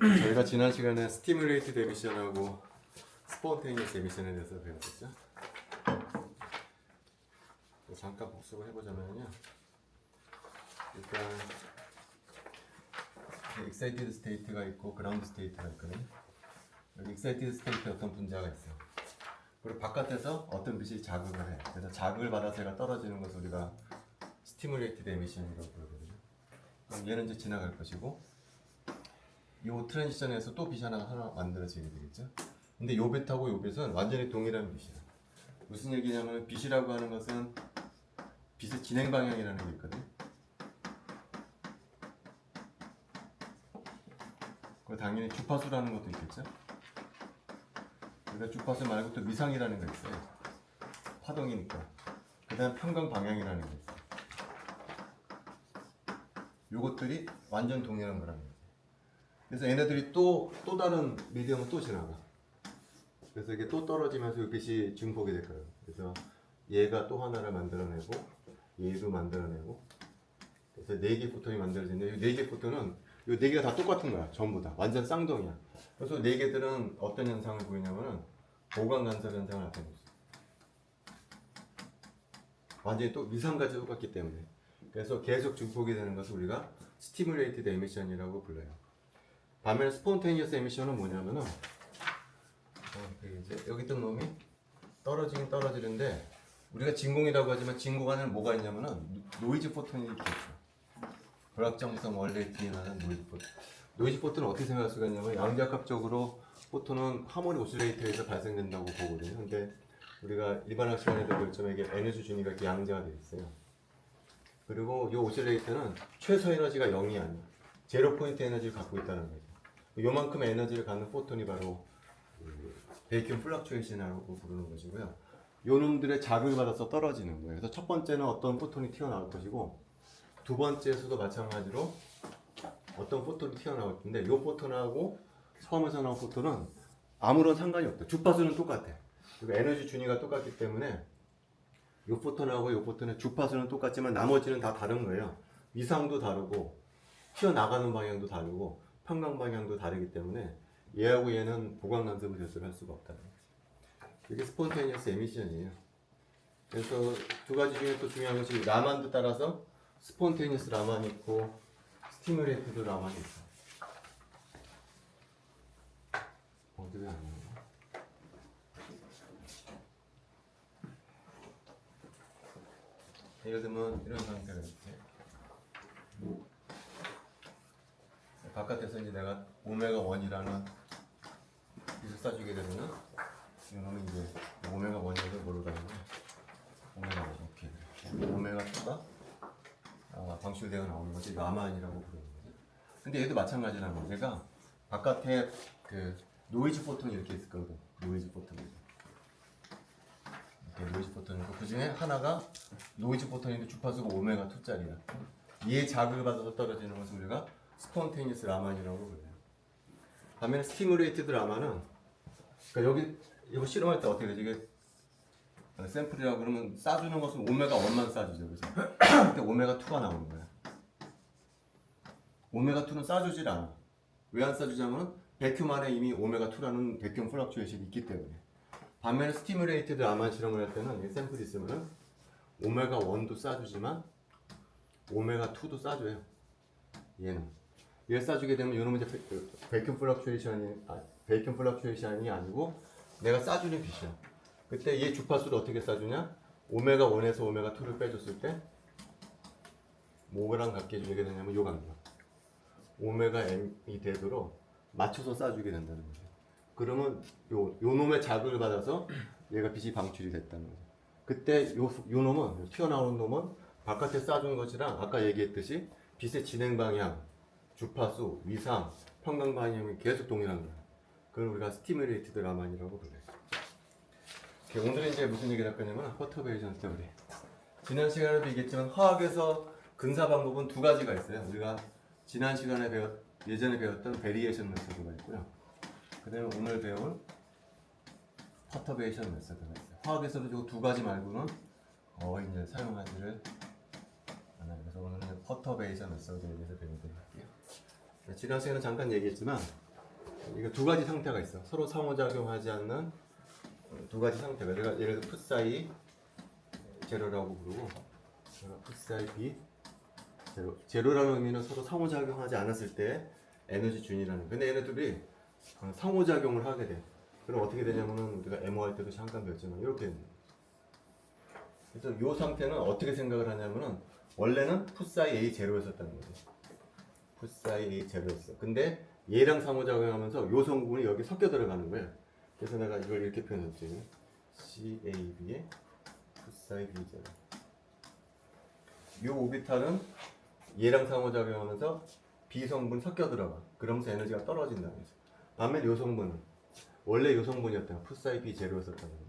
저희가 지난 시간에 스티뮬레이티드 에미션하고 스폰테니어스 에미션에 대해서 배웠었죠. 잠깐 복습을 해보자면요. 일단 익사이티드 스테이트가 있고 그라운드 스테이트가 있거든요. 여기 익사이티드 스테이트에 어떤 분자가 있어요. 그리고 바깥에서 어떤 빛이 자극을 해. 그래서 자극을 받아서 얘가 떨어지는 것을 우리가 스티뮬레이티드 에미션이라고 부르거든요. 그럼 얘는 이제 지나갈 것이고, 이 트랜지션에서 또 빛이 하나 만들어지게 되겠죠. 근데 요 빛하고 요 빛은 완전히 동일한 빛이야. 무슨 얘기냐면 빛이라고 하는 것은 빛의 진행 방향이라는 게 있거든. 그 당연히 주파수라는 것도 있겠죠. 그러니까 주파수 말고 또 위상이라는 게 있어요. 파동이니까. 그다음 평경 방향이라는 게 있어요. 요것들이 완전 동일한 거라는 거죠. 그래서 얘네들이 또 다른 미디엄을 또 지나가. 그래서 이게 또 떨어지면서 이 빛이 증폭이 될 거예요. 그래서 얘가 또 하나를 만들어내고, 얘도 만들어내고, 그래서 4개 포톤이 만들어지는데, 이 4개 포톤은 이 4개가 다 똑같은 거야. 전부 다. 완전 쌍둥이야. 그래서 4개들은 어떤 현상을 보이냐면은 보강 간섭 현상을 나타내고 있어. 완전히 또 위상까지 똑같기 때문에. 그래서 계속 증폭이 되는 것을 우리가 스티뮬레이티드 에미션이라고 불러요. 반면에 스폰테니어스 에미션은 뭐냐면은 이제 여기 있던 놈이 떨어지긴 떨어지는데, 우리가 진공이라고 하지만 진공 안에는 뭐가 있냐면은 노이즈 포톤이 이렇게 있어. 불확정성 원래 뒤에 나는 노이즈 포톤. 노이즈 포톤은 어떻게 생각할 수가 있냐면 양자합적으로 포톤은 하모닉 오실레이터에서 발생된다고 보거든요. 근데 우리가 일반 학 시간에도 배웠지만 이게 에너지 준위가 이렇게 양자가 되어 있어요. 그리고 이 오실레이터는 최소 에너지가 0이 아니야. 제로 포인트 에너지를 갖고 있다는 거죠. 요만큼 에너지를 갖는 포톤이 바로 베이큐 플럭추에이션이라고 부르는 것이고요. 요 놈들의 자극을 받아서 떨어지는 거예요. 그래서 첫 번째는 어떤 포톤이 튀어나올 것이고, 두 번째에서도 마찬가지로 어떤 포톤이 튀어나올 텐데, 요 포톤하고 처음에서 나온 포톤은 아무런 상관이 없다. 주파수는 똑같아. 그리고 에너지 준위가 똑같기 때문에 요 포톤하고 요 포톤의 주파수는 똑같지만 나머지는 다 다른 거예요. 위상도 다르고 튀어나가는 방향도 다르고 평강 방향도 다르기 때문에 얘하고 얘는 보강 간섭을 결정할 수가 없다는 거죠. 이게 스폰테니어스 에미션이에요. 그래서 두 가지 중에 또 중요한 것이 라만도 따라서 스폰테니어스 라만이 있고 스티뮬레이티드 라만이 있어. 어디가 안 나와? 예를 들면 이런 상태가 있어요. 바깥에서 이제 내가 오메가 1이라는 빛을 쏴주게 되면은 이놈은 이제 오메가 1이라고 뭐로 가는 거야? 오메가 1 이렇게 오메가 2가 방출되어 나오는 거지. 라만이라고 부르는 거지. 근데 얘도 마찬가지라는 거야. 얘가 바깥에 그 노이즈 포톤이 이렇게 있을 거거든. 노이즈 포톤이 이렇게 노이즈 포톤이고, 그 중에 하나가 노이즈 포톤인데 주파수가 오메가 2짜리야. 얘 자극을 받아서 떨어지는 것을 우리가 스폰테니어스 라만이라고 불러요. 반면에 스티뮬레이티드 라만은, 그러니까 여기 이거 실험할 때 어떻게 되지? 이게 샘플이라고 그러면 쏴주는 것은 오메가 1만 쏴주죠, 그죠? 그때 오메가 2가 나오는 거야. 오메가 2는 쏴주질 않아. 왜 안 쏴주냐면 백큐 안에 이미 오메가 2라는 백큐 플럭추에이션이 있기 때문에. 반면에 스티뮬레이티드 라만 실험을 할 때는 이 샘플이 있으면은 오메가 1도 쏴주지만 오메가 2도 쏴줘요. 얘는. 얘를 쏴주게 되면 이놈은 이제 베이컨 플럭추에이션이 아니고 내가 쏴주는 빛이야. 그때 얘 주파수를 어떻게 쏴주냐? 오메가 1에서 오메가 2를 빼줬을 때 뭐랑 같게 해주게 되냐면 요 간격. 오메가 m이 되도록 맞춰서 쏴주게 된다는 거죠. 그러면 요 놈의 자극을 받아서 얘가 빛이 방출이 됐다는 거죠. 그때 요 놈은, 튀어나오는 놈은 바깥에 쏴준 것이랑 아까 얘기했듯이 빛의 진행 방향, 주파수, 위상, 평강 방향이 계속 동일한 거야. 그걸 우리가 스티뮬레이티드 라만이라고 불러요. 오늘은 이제 무슨 얘기를 할 거냐면 퍼터베이션 테오리. 지난 시간에도 얘기했지만 화학에서 근사 방법은 두 가지가 있어요. 우리가 지난 시간에 예전에 배웠던 베리에이션 메소드가 있고요. 그 다음에 오늘 배울 퍼터베이션 메소드가 있어요. 화학에서도 두 가지 말고는 거의 이제 사용하지를 않아요. 그래서 오늘은 퍼터베이션 메소드에 대해서 배우도록 할게요. 지난 시간에 잠깐 얘기했지만 이거 두 가지 상태가 있어. 서로 상호작용하지 않는 두 가지 상태가. 내가 예를 들어 풋사이 제로라고 부르고 풋사이 B 제로. 제로라는 의미는 서로 상호작용하지 않았을 때 에너지 준이라는. 근데 얘네들이 상호작용을 하게 돼. 그럼 어떻게 되냐면은 우리가 MO 할 때도 잠깐 배웠지만 이렇게 됩니다. 그래서 이 상태는 어떻게 생각을 하냐면은 원래는 풋사이 A 제로였었다는 거죠. 풋사이 A 제로였어. 근데 얘랑 상호작용하면서 요 성분이 여기 섞여 들어가는 거예요. 그래서 내가 이걸 이렇게 표현했지. CAB의 풋사이 B 제로. 요 오비탈은 얘랑 상호작용하면서 B 성분 섞여 들어가. 그러면서 에너지가 떨어진다는 거죠. 반면 요 성분은 원래 요 성분이었다. 풋사이 B 제로였었다는 거예요.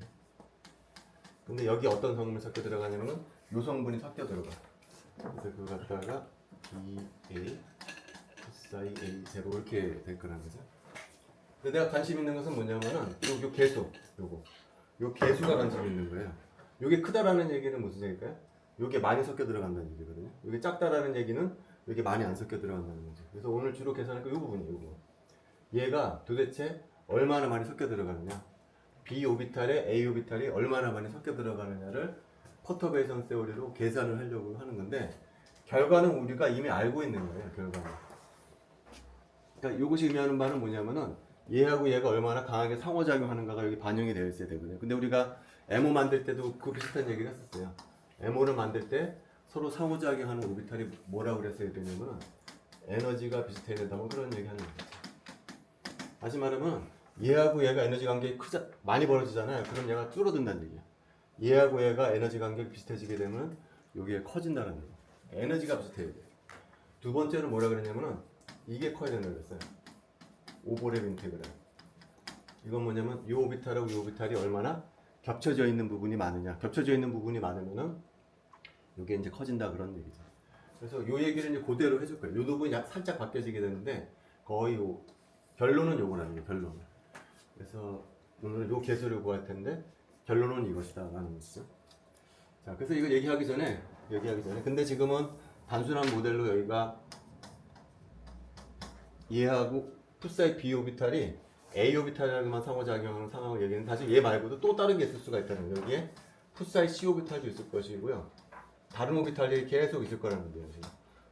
근데 여기 어떤 성분이 섞여 들어가냐면은 요 성분이 섞여 들어가. 그래서 그거 갖다가 BA 풋사이 A 제로 이렇게 될 거라는 거죠. 근데 내가 관심 있는 것은 뭐냐면은 요 개수, 요 개수가 관심 있는 거예요. 요게 크다라는 얘기는 무슨 얘기일까요? 요게 많이 섞여 들어간다는 얘기거든요. 요게 작다라는 얘기는 요게 많이 안 섞여 들어간다는 거죠. 그래서 오늘 주로 계산할 거 요 부분이에요. 요거. 얘가 도대체 얼마나 많이 섞여 들어가느냐, B 오비탈에 A 오비탈이 얼마나 많이 섞여 들어가느냐를 퍼터베이션 세오리로 계산을 하려고 하는 건데, 결과는 우리가 이미 알고 있는 거예요. 결과는. 그러니까 이것이 의미하는 바는 뭐냐면은 얘하고 얘가 얼마나 강하게 상호작용하는가가 여기 반영이 되어 있어야 되거든요. 근데 우리가 MO 만들 때도 그 비슷한 얘기를 했었어요. MO를 만들 때 서로 상호작용하는 오비탈이 뭐라고 그랬어야 되냐면 에너지가 비슷해야 된다면 그런 얘기 하는 거죠. 다시 말하면 얘하고 얘가 에너지 관계가 많이 벌어지잖아요. 그럼 얘가 줄어든다는 얘기야. 얘하고 얘가 에너지 관계가 비슷해지게 되면 여기에 커진다는 얘기야. 에너지가 비슷해야 돼. 두 번째는 뭐라 그랬냐면은 이게 커야 된다고 그랬어요. 오버랩 인테그랄. 이건 뭐냐면 이 오비탈하고 이 오비탈이 얼마나 겹쳐져 있는 부분이 많으냐. 겹쳐져 있는 부분이 많으면은 이게 이제 커진다 그런 얘기죠. 그래서 이 얘기를 이제 그대로 해줄 거예요. 이 부분이 살짝 바뀌어지게 되는데 거의 결론은 요거라는 거예요. 결론은. 그래서 오늘은 요 개수를 구할 텐데 결론은 이것이다라는 것이죠. 자, 그래서 이거 얘기하기 전에 근데 지금은 단순한 모델로 여기가 얘하고 풋사이 B 오비탈이 A 오비탈하고만 상호작용하는 상황을 얘기하는, 사실 얘 말고도 또 다른 게 있을 수가 있다는 거예요. 여기에 풋사이 C 오비탈도 있을 것이고요. 다른 오비탈이 계속 있을 거라는 거예요.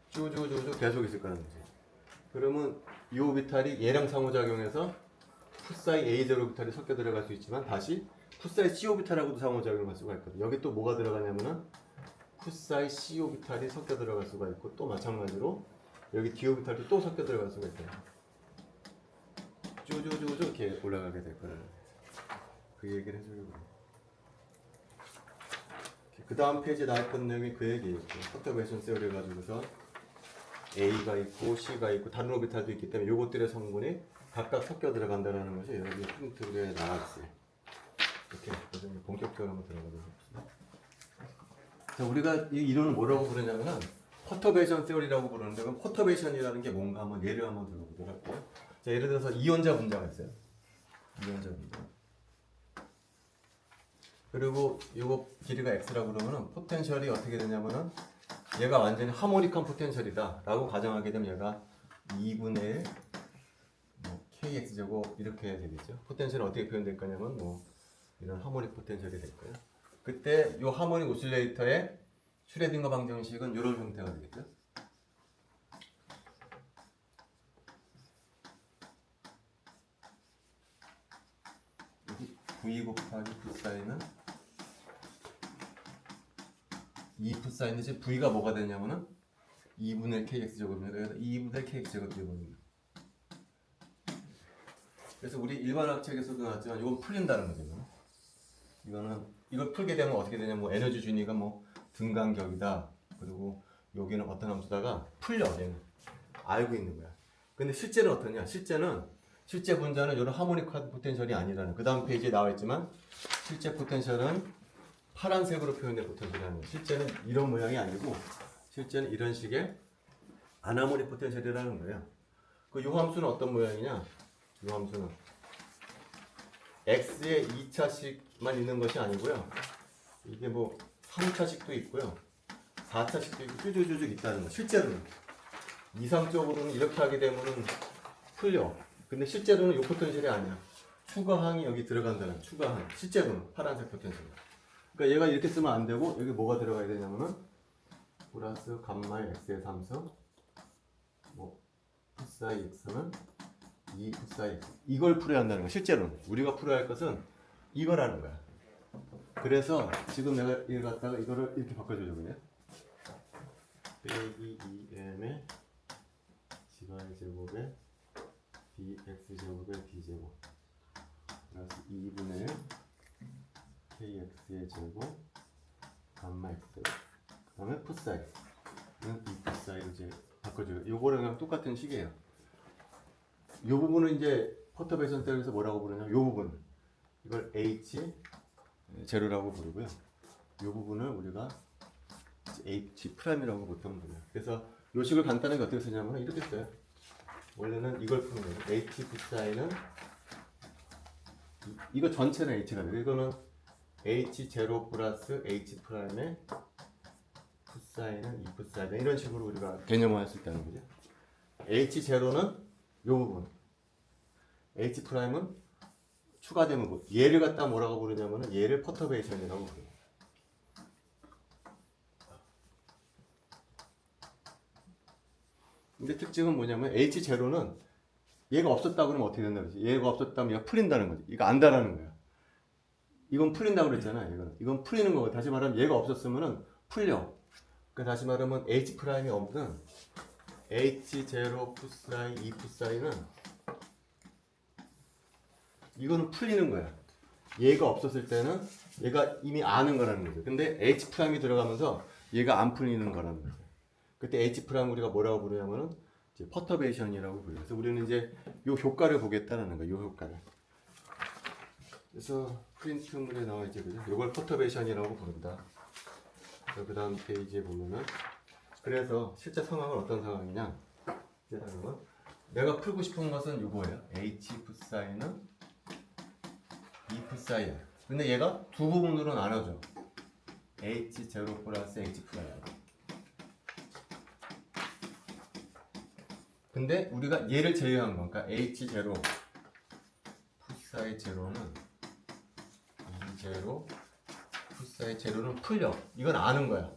쭈쭈쭈쭈 계속 있을 거라는 거지. 그러면 이 오비탈이 얘랑 상호작용해서 풋사이 A0 오비탈이 섞여 들어갈 수 있지만 다시 풋사이 C 오비탈하고도 상호작용할 수가 있거든요. 여기 또 뭐가 들어가냐면은 풋사이 C 오비탈이 섞여 들어갈 수가 있고, 또 마찬가지로 여기 D 오비탈도 또 섞여 들어갈 수가 있어요. 쭈쭈쭈쭈 이렇게 올라가게 될 거예요. 그 얘기를 해주려고 해요. 그 다음 페이지에 나왔던 내용이 그 얘기예요. 퍼터베이션 세어리 가지고서 A가 있고 C가 있고 다른 오비탈도 있기 때문에 요것들의 성분이 각각 섞여 들어간다는 것이 여기 프린트에 나와 있어요. 이렇게 그래서 본격적으로 한번 들어가도록 합시다. 자, 우리가 이 이론을 뭐라고 부르냐면은 퍼터베이션 세어리라고 부르는데, 그럼 퍼터베이션이라는 게 뭔가 한번 예를 한번 들어보도록 할게요. 자, 예를 들어서 이온자 분자가 있어요. 이온자 분자. 그리고 이거 길이가 x라고 그러면은 포텐셜이 어떻게 되냐면은 얘가 완전히 하모닉한 포텐셜이다 라고 가정하게 되면 얘가 2분의 1 kx제곱 이렇게 되겠죠. 포텐셜은 어떻게 표현될 거냐면 뭐 이런 하모닉 포텐셜이 될 거예요. 그때 이 하모닉 오실레이터의 슈레딩거 방정식은 이런 형태가 되겠죠. 여기 v 곱하기 v 사인은 2 사인인데 지금 v가 뭐가 되냐면은 2분의 kx제곱입니다. 그래서 2분의 kx제곱이 되거든요. 그래서 우리 일반학책에서도 나왔지만 이건 풀린다는 거죠. 이걸 풀게 되면 어떻게 되냐면 뭐 에너지 준위가 뭐 등간격이다. 그리고 여기는 어떤 함수다가 풀려. 얘는 알고 있는 거야. 근데 실제는 어떠냐? 실제 분자는 이런 하모닉 포텐셜이 아니라는, 그 다음 페이지에 나와 있지만 실제 포텐셜은 파란색으로 표현된 포텐셜이 아니에요. 실제는 이런 모양이 아니고 실제는 이런 식의 아나모닉 포텐셜이라는 거예요. 그 요 함수는 어떤 모양이냐? 요 함수는 x의 2차식만 있는 것이 아니고요. 이게 뭐 3차식도 있고요. 4차식도 있고 쭈쭈쭈쭈 있다는 거. 실제로는 이상적으로는 이렇게 하게 되면은 풀려. 근데 실제로는 요 포텐셜이 아니야. 추가항이 여기 들어간다는 추가항. 실제로는 파란색 포텐셜. 그러니까 얘가 이렇게 쓰면 안 되고 여기 뭐가 들어가야 되냐면은 플러스 감마의 x의 함수 뭐 푸사이 x는 2 푸사이 x 이걸 풀어야 한다는 거야. 실제로는 우리가 풀어야 할 것은 이거라는 거야. 그래서 지금 내가 이걸 갖다가 이거를 이렇게 바꿔주려고 그냥 빼기 2m의 지발 제곱에 dx 제곱에 d제곱 플러스 2분의 kx의 제곱 감마 x 그 다음에 푸사이 는 2푸사이로 이제 바꿔줘요. 요거랑 그냥 똑같은 식이에요. 요 부분은 이제 퍼터베이션 때문에 뭐라고 부르냐, 요 부분 이걸 h 제로라고 부르고요. 요 부분을 우리가 h 프라임이라고 보통 부르요. 그래서 요 식을 간단하게 어떻게 쓰냐면 이렇게 써요. 원래는 이걸 푸는 거예요. h 푸사이는 이거 전체는 h가 돼요. 이거는 h 제로 플러스 h 프라임의 푸사이는 2 푸사이 이런 식으로 우리가 개념화할 수 있다는 거죠. h 제로는 요 부분, h 프라임은 추가되는 거. 얘를 갖다 뭐라고 부르냐면은 얘를 퍼터베이션이라고 부르요. 근데 특징은 뭐냐면 h 제로는 얘가 없었다고 그러면 어떻게 된다는 거지? 얘가 없었다면 얘가 풀린다는 거지. 이거 안다라는 거야. 이건 풀린다고 그랬잖아. 이건 풀리는 거고. 다시 말하면 얘가 없었으면은 풀려. 그러니까 다시 말하면 h 프라임이 없는 h 제로 푸사이 2 푸사이는 이거는 풀리는 거야. 얘가 없었을 때는 얘가 이미 아는 거라는 거죠. 근데 h 프라임이 들어가면서 얘가 안 풀리는 거라는 거죠. 그때 h 프라임 우리가 뭐라고 부르냐면은 이제 퍼터베이션이라고 부르요. 그래서 우리는 이제 요 효과를 보겠다는 거야. 요 효과를. 그래서 프린트물에 나와 있죠, 그죠? 요걸 퍼터베이션이라고 부른다. 그 다음 페이지에 보면은 그래서 실제 상황은 어떤 상황이냐? 그러면 내가 풀고 싶은 것은 요거예요. h 푸사이는 2 푸사이야. 근데 얘가 두 부분으로 나눠져. h 제로 플러스 h 프라임. 근데 우리가 얘를 제외한 거, 그러니까 h 제로 푸사이 제로는 2 제로 푸사이 제로는 풀려. 이건 아는 거야.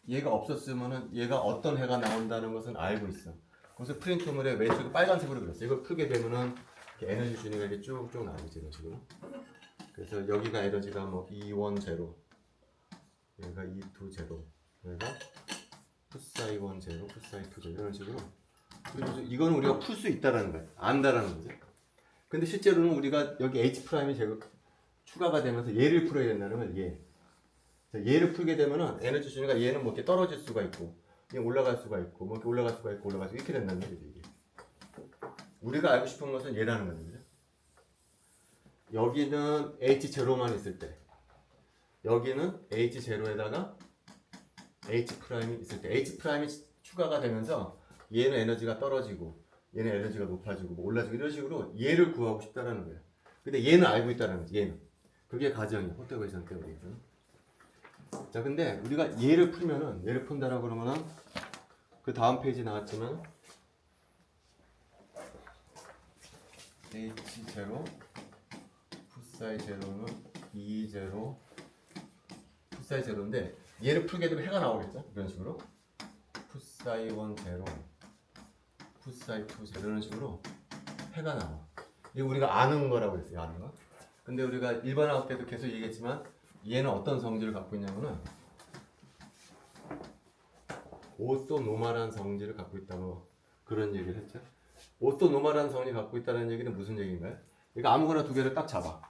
얘가 없었으면은 얘가 어떤 해가 나온다는 것은 알고 있어. 그래서 프린트물에 왼쪽에 빨간색으로 그렸어. 이걸 풀게 되면은 에너지 순위가 이렇게 쭉쭉 나오지, 이런 식으로. 그래서 여기가 에너지가 뭐 E1 제로, 여기가 E2 제로, 여기가 푸사이 1 제로, 푸사이 2 제로 이런 식으로. 그래서 이거는 우리가 풀 수 있다라는 거야. 안다라는 거지. 근데 실제로는 우리가 여기 H 프라임이 제가 추가가 되면서 얘를 풀어야 된다는 걸 얘를 풀게 되면은 에너지 순위가 얘는 뭐 이렇게 떨어질 수가 있고, 얘 올라갈 수가 있고, 뭐 이렇게 올라갈 수가 있고, 올라갈 수 이렇게 된다는 거지 이게. 우리가 알고 싶은 것은 얘라는 거죠. 여기는 H 제로만 있을 때, 여기는 H 제로에다가 H 프라임이 있을 때, H 프라임이 추가가 되면서 얘는 에너지가 떨어지고, 얘는 에너지가 높아지고, 뭐 올라지고 이런 식으로 얘를 구하고 싶다라는 거예요. 근데 얘는 알고 있다는 거지. 얘는 그게 가정이야. 퍼터베이션 테오리에서는. 자, 근데 우리가 얘를 풀면은 얘를 푼다라고 그러면은 그 다음 페이지 나왔지만 H 제로 푸사이 제로는 2 제로 푸사이 제로인데 얘를 풀게 되면 해가 나오겠죠? 이런 식으로 푸사이 1 제로 푸사이 2 제로 이런 식으로 해가 나와. 이거 우리가 아는 거라고 했어요. 아는 거. 근데 우리가 일반화학 때도 계속 얘기했지만 얘는 어떤 성질을 갖고 있냐면은 오토노멀한 성질을 갖고 있다고 그런 얘기를 했죠. 오토노멀한 성질을 갖고 있다는 얘기는 무슨 얘기인가요? 그러니까 아무거나 두 개를 딱 잡아.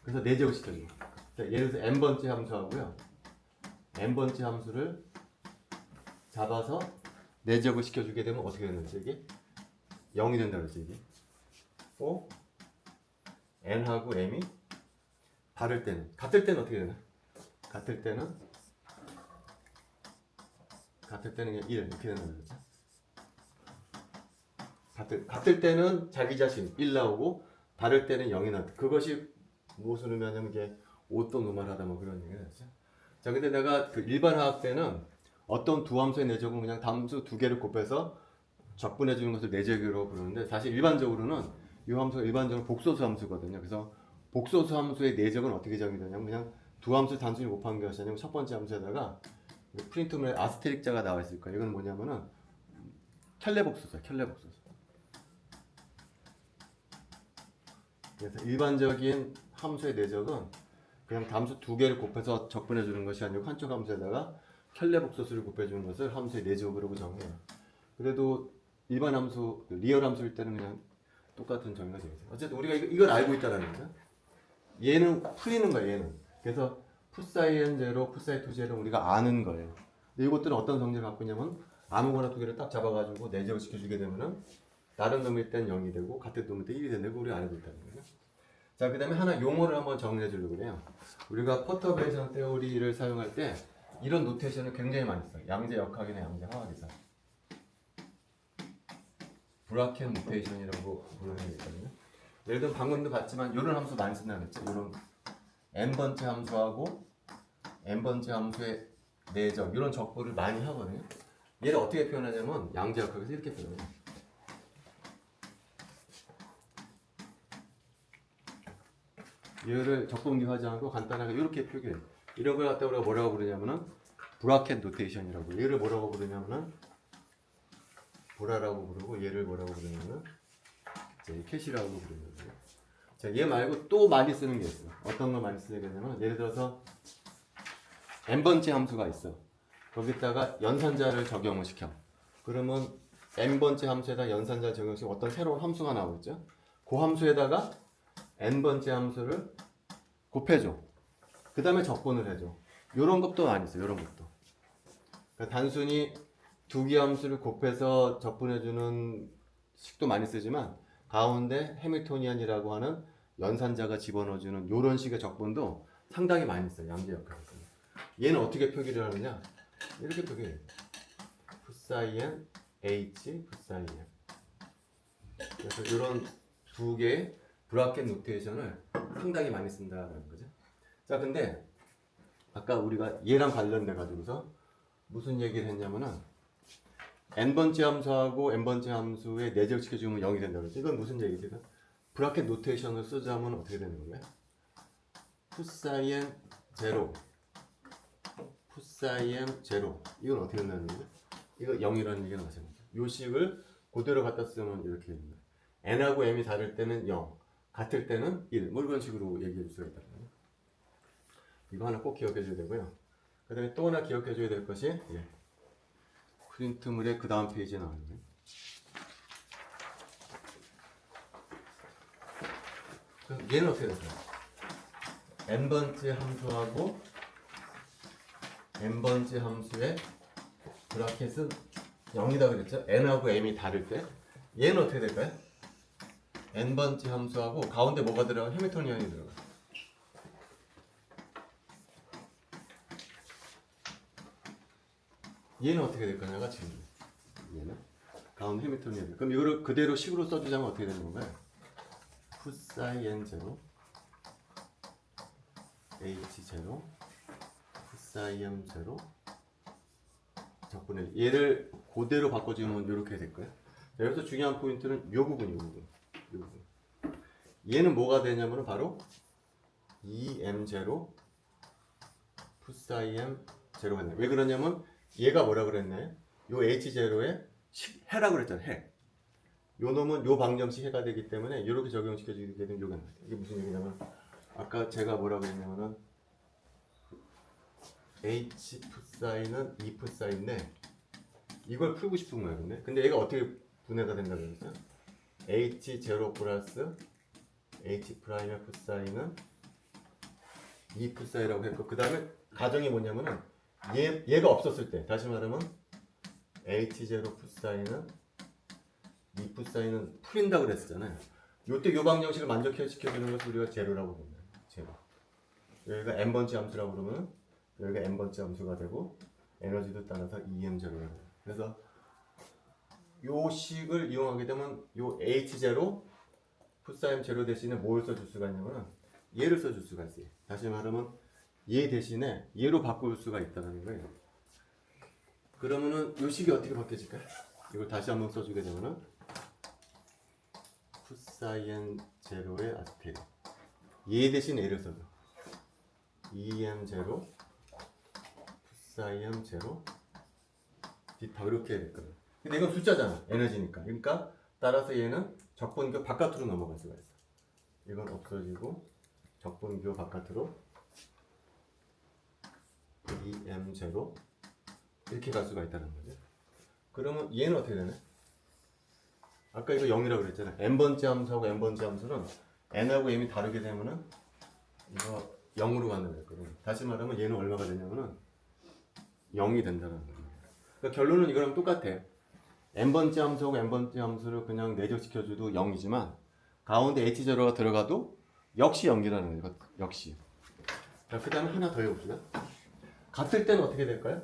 그래서 내제곱 시켜줘. 예를 들어서 n번째 함수하고요. n번째 함수를 잡아서 내제곱 시켜주게 되면 어떻게 되는지 이게 0이 된다고 그랬지 이게. n하고 m이 다를 때는 같을 때는 어떻게 되나? 같을 때는 1 이렇게 되는 거죠. 같을 때는 자기 자신 1 나오고 다를 때는 0이 나왔다. 그것이 무엇을 의미하냐면 이게 오토노멀하다 뭐 그런 얘기가 있죠. 자, 근데 내가 그 일반 화학 때는 어떤 두 함수의 내적은 그냥 함수 두 개를 곱해서 적분해 주는 것을 내적이라고 부르는데 사실 일반적으로는 이 함수가 일반적으로 복소수 함수거든요. 그래서 복소수 함수의 내적은 어떻게 정의되냐면 그냥 두 함수 단순히 곱한 것이 아니고 첫 번째 함수에다가 프린트물에 아스테릭자가 나와 있을 거예요. 이건 뭐냐면은 켈레복소수야, 켈레복소수. 그래서 일반적인 함수의 내적은 그냥 함수 두 개를 곱해서 적분해 주는 것이 아니고 한쪽 함수에다가 켈레복소수를 곱해 주는 것을 함수의 내적으로 정해요. 그래도 일반 함수, 리얼 함수일 때는 그냥 똑같은 정의가 되겠죠. 어쨌든 우리가 이걸 알고 있다는 거죠. 얘는 풀리는 거예요, 얘는. 그래서 풋사이 n0, 풋사이 2제는 우리가 아는 거예요. 근데 이것들은 어떤 성질을 갖고 있냐면 아무거나 두 개를 딱 잡아가지고 내적을 시켜주게 되면은 다른 놈일 땐 0이 되고 같은 놈일 때 1이 되는 거 우리가 알고 있다는 거예요. 자, 그 다음에 하나 용어를 한번 정리해 주려고 그래요. 우리가 퍼터베이션 테오리를 사용할 때 이런 노테이션을 굉장히 많이 써요. 양재 역학이나 양재 화학에서. 브라켄 노테이션이라고 부르는 게 있거든요. 예를 들면 방금도 봤지만 이런 함수 많이 쓴다고 했죠. 이런 n번째 함수하고 n번째 함수의 내적 이런 적분을 많이 하거든요. 얘를 어떻게 표현하냐면 양재 역학에서 이렇게 표현해요. 얘를 적분기하지 않고 간단하게 이렇게 표기해요. 이런 걸 갖다 우리가 뭐라고 부르냐면은 브라켓 노테이션이라고. 얘를 뭐라고 부르냐면은 보라라고 부르고 얘를 뭐라고 부르냐면은 이제 캐시라고 부르는 거예요. 자, 얘 말고 또 많이 쓰는 게 있어요. 어떤 걸 많이 쓰게 되냐면 예를 들어서 n번째 함수가 있어. 거기다가 연산자를 적용을 시켜. 그러면 n번째 함수에다 연산자 적용시켜 어떤 새로운 함수가 나오겠죠. 그 함수에다가 n번째 함수를 곱해줘. 그 다음에 적분을 해줘. 요런 것도 많이 있어요. 요런 것도. 그러니까 단순히 두 개 함수를 곱해서 적분해주는 식도 많이 쓰지만 가운데 해밀토니안이라고 하는 연산자가 집어넣어주는 요런 식의 적분도 상당히 많이 써요. 양재 역학에서. 얘는 어떻게 표기를 하느냐? 이렇게 표기해요. 풋사이엔 H 풋사이엔. 그래서 이런 두 개의 브라켓 노테이션을 상당히 많이 쓴다는 거죠. 자, 근데 아까 우리가 얘랑 관련돼 가지고서 무슨 얘기를 했냐면은 n번째 함수하고 n번째 함수에 내적 시켜주면 0이 된다고 그랬죠. 이건 무슨 얘기죠? 브라켓 노테이션을 쓰자면 어떻게 되는 거예요? 풋사이엔 0 풋사이엔 0 이건 어떻게 된다는 거죠? 이거 0이라는 얘기가 나왔어요. 요 식을 그대로 갖다 쓰면 이렇게 됩니다. n하고 m이 다를 때는 0 같을 때는 1 뭐 이런 식으로 얘기해 줄 수가 있다. 이거 하나 꼭 기억해 줘야 되고요. 그 다음에 또 하나 기억해 줘야 될 것이 프린트물의 그 다음 페이지에 나오는데 얘는 어떻게 될까요? n번째 함수하고 n번째 함수의 브라켓은 0이다 그랬죠? n하고 m이 다를 때 얘는 어떻게 될까요? n번째 함수하고 가운데 뭐가 들어가? 해밀토니안이 들어가. 얘는 어떻게 될 거냐가 지금 얘는 가운데 해밀토니안. 그럼 이거를 그대로 식으로 써주자면 어떻게 되는 건가요? 풋사이 n0 h0 풋사이 m0 적분해. 얘를 그대로 바꿔주면 이렇게 될 거예요. 여기서 중요한 포인트는 이 부분, 이 부분, 이 부분. 얘는 뭐가 되냐면 바로 2m0 풋사이 m0가 되네. 왜 그러냐면 얘가 뭐라 그랬나요? 요 H0에 해라 그랬잖아요. 해. 요 놈은 요 방정식 해가 되기 때문에 이렇게 적용시켜주게 되면 요게 나와요. 이게 무슨 얘기냐면 아까 제가 뭐라 그랬냐면은 H 풋사이는 2 풋사인데 이걸 풀고 싶은 거예요. 근데 얘가 어떻게 분해가 된다고 그랬죠? H0 플러스 H 프라임의 풋사이는 2 풋사이라고 했고 그 다음에 가정이 뭐냐면은 얘가 없었을 때 다시 말하면 H0 풋사이는 2 풋사이는 풀린다고 그랬었잖아요. 요때 요 방정식을 만족시켜주는 것을 우리가 제로라고 부릅니다. 제로. 여기가 n번째 함수라고 그러면 여기가 n번째 함수가 되고 에너지도 따라서 2m 제로가 돼요. 그래서 요 식을 이용하게 되면 요 H0 풋사임 제로 대신에 뭘 써줄 수가 있냐면 얘를 써줄 수가 있어요. 다시 말하면 얘 대신에 얘로 바꿀 수가 있다는 거예요. 그러면은 요 식이 어떻게 바뀌어질까요? 이걸 다시 한번 써주게 되면은 푸사이엔 제로의 아스테리. 얘 대신 A를 써줘. EM0 푸사이엔 제로 디타 이렇게 해야 됐거든. 근데 이건 숫자잖아. 에너지니까. 그러니까 따라서 얘는 적분교 바깥으로 넘어갈 수가 있어. 이건 없어지고 적분교 바깥으로 EM0 이렇게 갈 수가 있다는 거죠. 그러면 얘는 어떻게 되나? 아까 이거 0이라고 그랬잖아. n번째 함수하고 n번째 함수는 n하고 m이 다르게 되면은 이거 0으로 가는 거거든. 다시 말하면 얘는 얼마가 되냐면은 0이 된다는 거예요. 그러니까 결론은 이거랑 똑같아. n번째 함수하고 n번째 함수를 그냥 내적시켜줘도 0이지만 가운데 h0가 들어가도 역시 0이라는 거예요. 역시. 자, 그 다음에 하나 더 해봅시다. 같을 때는 어떻게 될까요?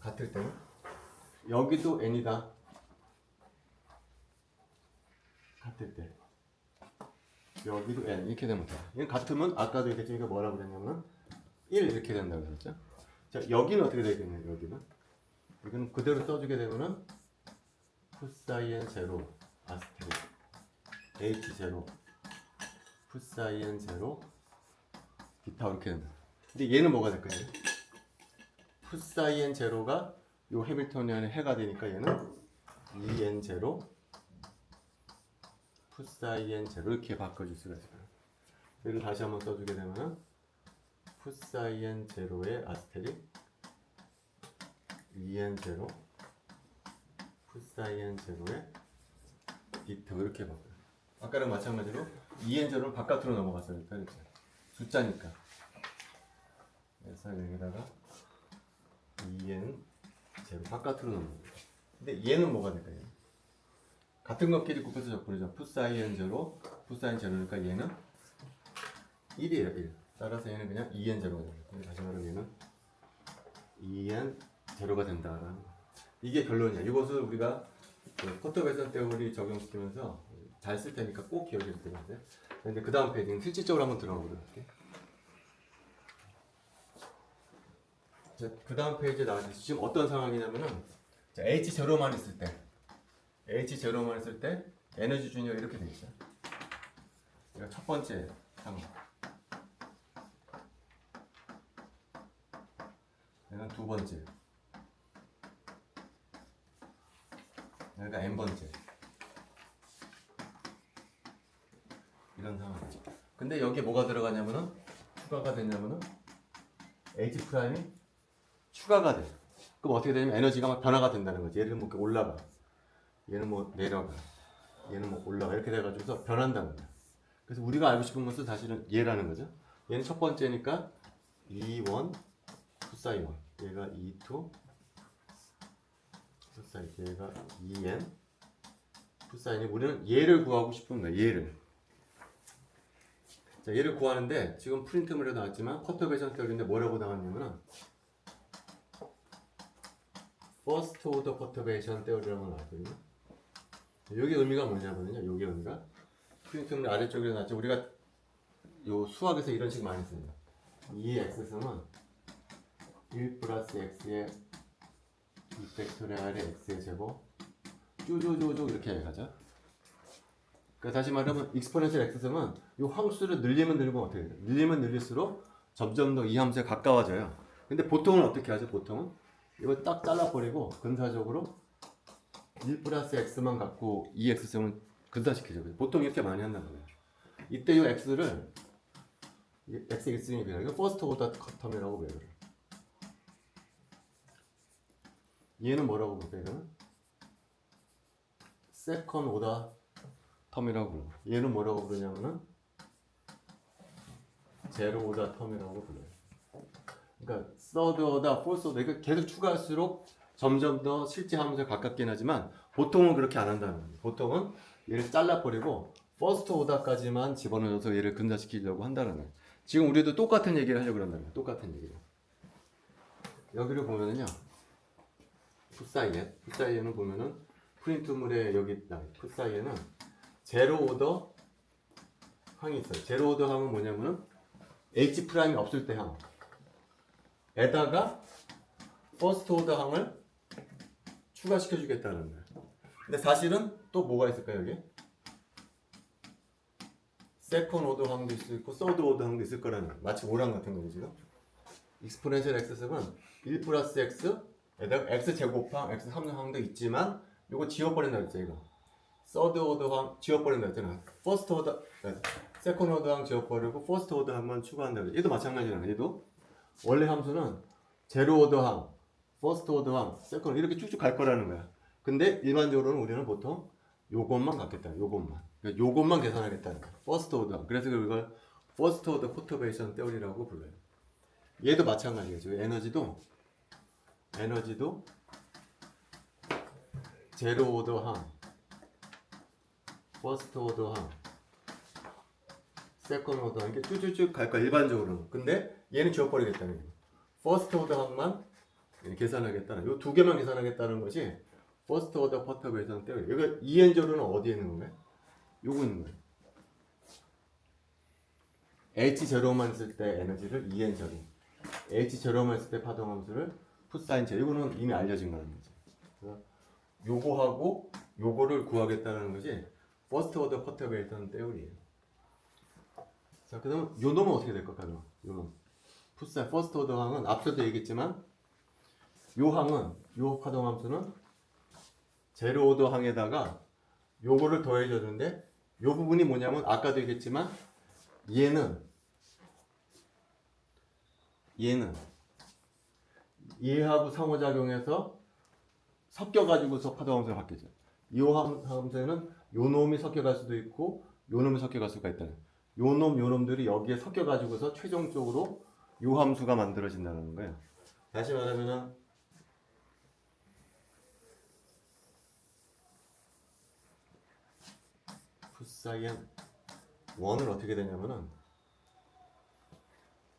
같을 때는 여기도 n이다. 같을 때 여기도 n 이렇게 되면 돼. 이건 같으면 아까도 얘기했지만 이거 뭐라고 그랬냐면 1 이렇게 된다고 그랬죠. 자, 여기는 어떻게 되겠냐? 여기는 이건 그대로 써주게 되면은 푸사이엔 제로 아스테릭 h0 푸사이엔 제로 기타 이렇게 된다. 근데 얘는 뭐가 될 거예요? 푸사이엔 제로가 요 해밀토니안의 해가 되니까 얘는 en 제로 푸사이엔 제로 이렇게 바꿔줄 수가 있어요. 얘를 다시 한번 써주게 되면은 푸사이엔 제로의 아스테릭 en 제로 푸사이엔 제로의 디터 이렇게 바꿔요. 아까랑 마찬가지로 en 제로는 바깥으로 넘어갔어요. 그러니까 숫자니까. 그래서 여기다가 en 제로 바깥으로 넘어가요. 근데 얘는 뭐가 될까요? 같은 것끼리 곱해서 적분이죠. 푸사이엔 제로, 푸사이엔 제로니까 얘는 1이에요. 1. 따라서 얘는 그냥 en 제로가 됩니다. 다시 말하면 얘는 en 제로가 된다라는 거. 이게 결론이야. 이것을 우리가 포터 배선 테오리 적용시키면서 잘 쓸 테니까 꼭 기억해 주세요. 근데 그 다음 페이지는 실질적으로 한번 들어가 보도록 할게요. 그 다음 페이지에 나와있어요. 지금 어떤 상황이냐면은 H0만 있을 때 H0만 있을 때 에너지 준위가 이렇게 돼 있어요. 이거 첫 번째 상황. 얘는 두 번째. 여기가 n번째. 이런 상황이죠. 근데 여기에 뭐가 들어가냐면은 추가가 되냐면은 H 프라임이 추가가 돼. 그럼 어떻게 되냐면 에너지가 막 변화가 된다는 거지. 얘는 뭐 이렇게 올라가. 얘는 뭐 내려가. 얘는 뭐 올라가. 이렇게 돼가지고서 변한다는 거야. 그래서 우리가 알고 싶은 것은 사실은 얘라는 거죠. 얘는 첫 번째니까 E1 푸사이 1. 얘가 E2 푸사이. 얘가 EN 푸사이니 우리는 얘를 구하고 싶은 거야. 얘를. 자, 얘를 구하는데 지금 프린트물에 나왔지만 퍼터베이션 테오리인데 뭐라고 나왔냐면은 퍼스트 오더 퍼터베이션 테오리라고 나왔거든요. 여기 의미가 뭐냐면요. 여기 의미가 프린트물 아래쪽에 나왔죠. 우리가 요 수학에서 이런 식 많이 씁니다. 이 x승은 1 플러스 x의 2팩토리얼의 x의 제곱 쪼쪼쪼쪼 이렇게 가죠. 그러니까 다시 말하면 익스포넨셜 x승은 이 함수를 늘리면 늘리면 어떻게 돼요? 늘리면 늘릴수록 점점 더 이 함수에 가까워져요. 근데 보통은 어떻게 하죠? 보통은 이거 딱 잘라버리고 근사적으로 1 플러스 x만 갖고 이 x승은 근사시키죠. 보통 이렇게 많이 한다는 거예요. 이때 이 x를 x x승이 그냥 이거 퍼스트 오더 텀이라고 외워요. 얘는 뭐라고 볼까요? 이거는 세컨 오더 텀이라고 불러요. 얘는 뭐라고 부르냐면은 제로 오더 텀이라고 불러요. 그러니까 서드 오더, 포스 오더 이거 계속 추가할수록 점점 더 실제 함수에 가깝긴 하지만 보통은 그렇게 안 한다는 거예요. 보통은 얘를 잘라버리고 퍼스트 오더까지만 집어넣어서 얘를 근사시키려고 한다는 거예요. 지금 우리도 똑같은 얘기를 하려고 그런다는 거예요. 똑같은 얘기를. 여기를 보면은요. 풋사이에는 보면은 프린트물에 여기 풋사이에는 제로 오더 항이 있어요. 제로 오더 항은 뭐냐면은 H 프라임이 없을 때 항. 에다가 퍼스트 오더 항을 추가시켜 주겠다는 거야. 근데 사실은 또 뭐가 있을까요, 여기? 세컨 오더 항도 있을 수 있고 서드 오더 항도 있을 거라는 거야. 마치 오랑 같은 거지 지금. 익스포넨셜 x승은 1 플러스 x에다가 x 제곱항 x 3항도 있지만 요거 지워버린다 그랬죠 이거. 서드 오더 항 지워버린다 했잖아. 퍼스트 오더 세컨 오더 항 지워버리고 퍼스트 오더 항만 추가한다 그랬죠. 얘도 마찬가지잖아. 얘도 원래 함수는 제로 오더 항, 퍼스트 오더 항, 세컨 이렇게 쭉쭉 갈 거라는 거야. 근데 일반적으로는 우리는 보통 요것만 갖겠다. 요것만. 그러니까 요것만 계산하겠다는 거야. 퍼스트 오더 항. 그래서 이걸 퍼스트 오더 퍼터베이션 테오리라고 불러요. 얘도 마찬가지겠죠. 에너지도 제로 오더 항, 퍼스트 오더 항, 세컨 오더 항 이렇게 쭉쭉쭉 갈 거야 일반적으로는. 근데 얘는 지워버리겠다는 거야. 퍼스트 오더 항만 계산하겠다는 요 두 개만 계산하겠다는 것이 퍼스트 오더 퍼터베이션 테오리. 여기 EN저로는 어디에 있는 건가요? 요거 있는 거예요. H0만 쓸 때 에너지를 EN저로, H0만 쓸 때 파동함수를 풋사인 제로. 이거는 이미 알려진 거라는 거지. 그래서 요거하고 요거를 구하겠다는 것이 퍼스트 오더 퍼터베이션 테오리예요. 자, 그다음 요 놈은 어떻게 될 것까요? 요 놈. 풋사인 퍼스트 오더 항은 앞서도 얘기했지만 요 항은 요 파동함수는 제로 오더 항에다가 요거를 더해줘 주는데 요 부분이 뭐냐면 아까도 얘기했지만 얘는 얘하고 상호작용해서 섞여가지고서 파동함수가 바뀌죠. 이 함수에는 요 놈이 섞여갈 수도 있고 요 놈이 섞여갈 수가 있다. 요 놈들이 여기에 섞여가지고서 최종적으로 요 함수가 만들어진다는 거예요. 다시 말하면은 풋사이엔 1은 어떻게 되냐면은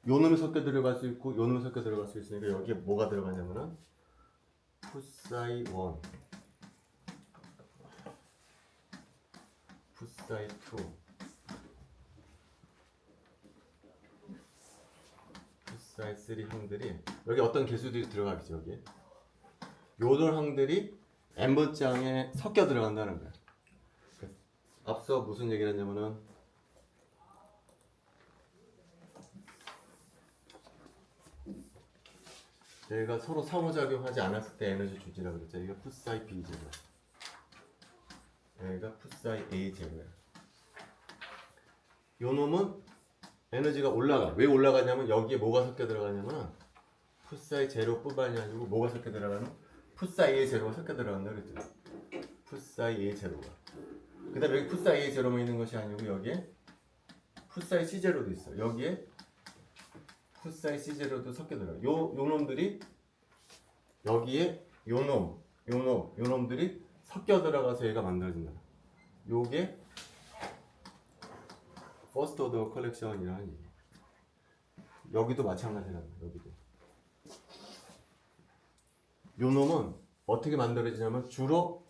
요 놈이 섞여 들어갈 수 있고 요 놈이 섞여 들어갈 수 있으니까 여기에 뭐가 들어가냐면은 풋사이 1, 풋사이 2, 풋사이 3 항들이 여기 어떤 개수들이 들어가겠죠. 여기 요런 항들이 n번째 항에 섞여 들어간다는 거야. 앞서 무슨 얘기를 했냐면은 얘가 서로 상호작용하지 않았을 때 에너지 주지라고 그랬죠. 이게 풋사이 B 제로, 얘가 풋사이 A 제로야. 요 놈은 에너지가 올라가. 왜 올라가냐면 여기에 뭐가 섞여 들어가냐면 풋사이 제로뿐만이 아니고 뭐가 섞여 들어가는 풋사이 A 제로가 섞여 들어간다 그랬죠. 풋사이 A 제로가. 그 다음에 여기 풋사이 A 제로만 있는 것이 아니고 여기에 풋사이 C 제로도 있어. 여기에 풋사이 C 제로도 섞여 들어가. 요 놈들이 여기에 요 놈들이 섞여 들어가서 얘가 만들어진다. 요게 퍼스트 오더 컬렉션이라는 얘기. 여기도 마찬가지라는 거야. 여기도. 요 놈은 어떻게 만들어지냐면 주로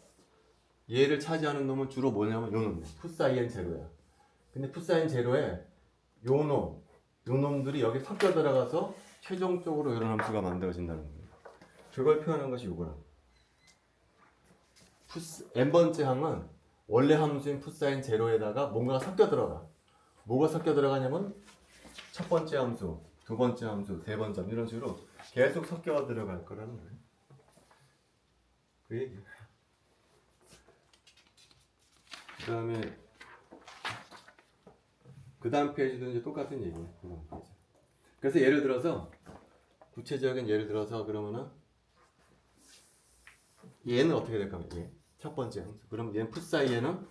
얘를 차지하는 놈은 주로 뭐냐면 요 놈. 풋사이엔 제로야. 근데 풋사이엔 제로에 요 놈들이 여기 섞여 들어가서 최종적으로 이런 함수가 만들어진다는 거예요. 그걸 표현한 것이 요거라. n번째 항은 원래 함수인 풋사인 제로에다가 뭔가가 섞여 들어가. 뭐가 섞여 들어가냐면 첫 번째 함수, 두 번째 함수, 세 번째 함수 이런 식으로 계속 섞여 들어갈 거라는 거예요. 그 얘기. 그 다음 페이지도 이제 똑같은 얘기예요. 그래서 예를 들어서 구체적인 예를 들어서 그러면은 얘는 어떻게 될까? 얘 첫 번째 함수. 그럼 얘는 풋사이에는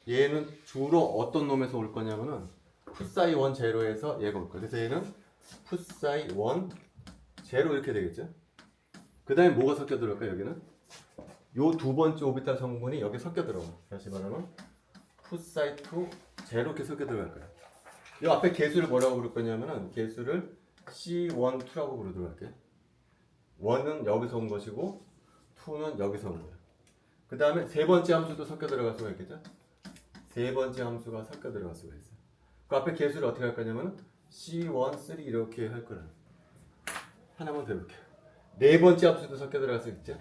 얘는 주로 어떤 놈에서 올 거냐면은 풋사이 1 제로에서 얘가 올 거야. 그래서 얘는 풋사이 1 제로 이렇게 되겠죠. 그 다음에 뭐가 섞여 들어갈까? 여기는 요 두 번째 오비탈 성분이 여기 섞여 들어가. 다시 말하면 풋사이 2 제로 이렇게 섞여 들어갈 거야. 이 앞에 개수를 뭐라고 부를 거냐면은 개수를 C1, 2라고 부르도록 할게. 1은 여기서 온 것이고 2는 여기서 온 거야. 그 다음에 세 번째 함수도 섞여 들어갈 수가 있겠죠? 세 번째 함수가 섞여 들어갈 수가 있어. 그 앞에 개수를 어떻게 할 거냐면 C1, 3 이렇게 할 거라. 하나만 더 해볼게요. 네 번째 함수도 섞여 들어갈 수 있죠.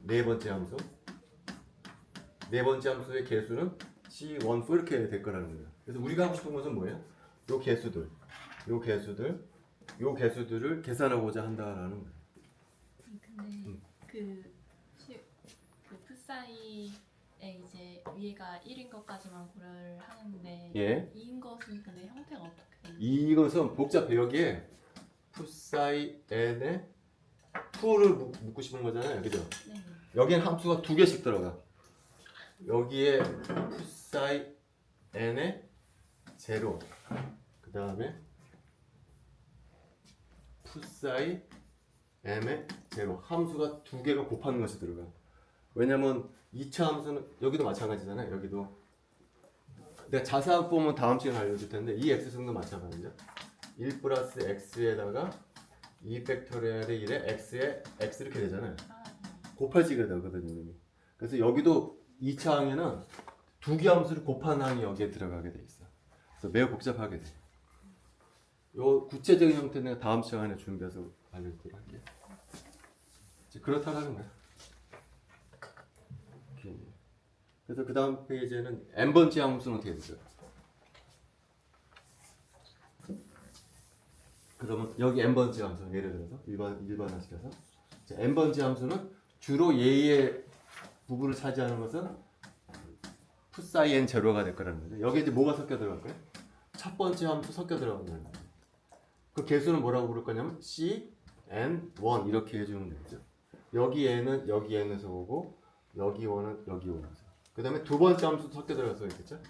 네 번째 함수. 네 번째 함수의 개수는 C1, 4 이렇게 될 거라는 거예요. 그래서 우리가 하고 싶은 것은 뭐예요? 요 개수들, 요 개수들, 요 개수들을 계산하고자 한다라는 거예요. 근데 그 풋사이에 이제 위에가 1인 것까지만 고려를 하는데 예. 2인 것은 근데 형태가 어떻게 되나요? 이것은 복잡해. 여기에 풋사이 n에 2를 묻고 싶은 거잖아요. 그죠? 네. 여기엔 함수가 두 개씩 들어가. 여기에 풋사이 n에 0, 그 다음에 풋사이 m에 0 함수가 두 개가 곱하는 것이 들어가. 왜냐면 2차 함수는 여기도 마찬가지잖아요. 여기도 내가 자세한 폼은 다음 시간에 알려줄 텐데 이 x승도 마찬가지죠. 1 플러스 x에다가 2 팩토리얼의 1에 x에 x 이렇게 되잖아요. 곱해지게 되거든요. 이미. 그래서 여기도 2차 항에는 두 개 함수를 곱한 항이 여기에 들어가게 돼 있어. 그래서 매우 복잡하게 돼. 요 구체적인 형태는 다음 시간에 준비해서 알려드리도록 할게요. 그렇다는 거야. 오케이. 그래서 그 다음 페이지에는 n번째 함수는 어떻게 되죠? 그러면 여기 n번째 함수 예를 들어서 일반화시켜서 n번째 함수는 주로 얘의 부분을 차지하는 것은 풋사이 n 제로가 될 거라는 거죠. 여기 이제 뭐가 섞여 들어갈 거예요? 첫 번째 함수 섞여 들어간다는 거예요. 그 개수는 뭐라고 부를 거냐면 c n 1 이렇게 해주면 되겠죠. 여기 n은 여기 n에서 오고 여기 1은 여기 1에서. 그 다음에 두 번째 함수 섞여 들어가서 있겠죠.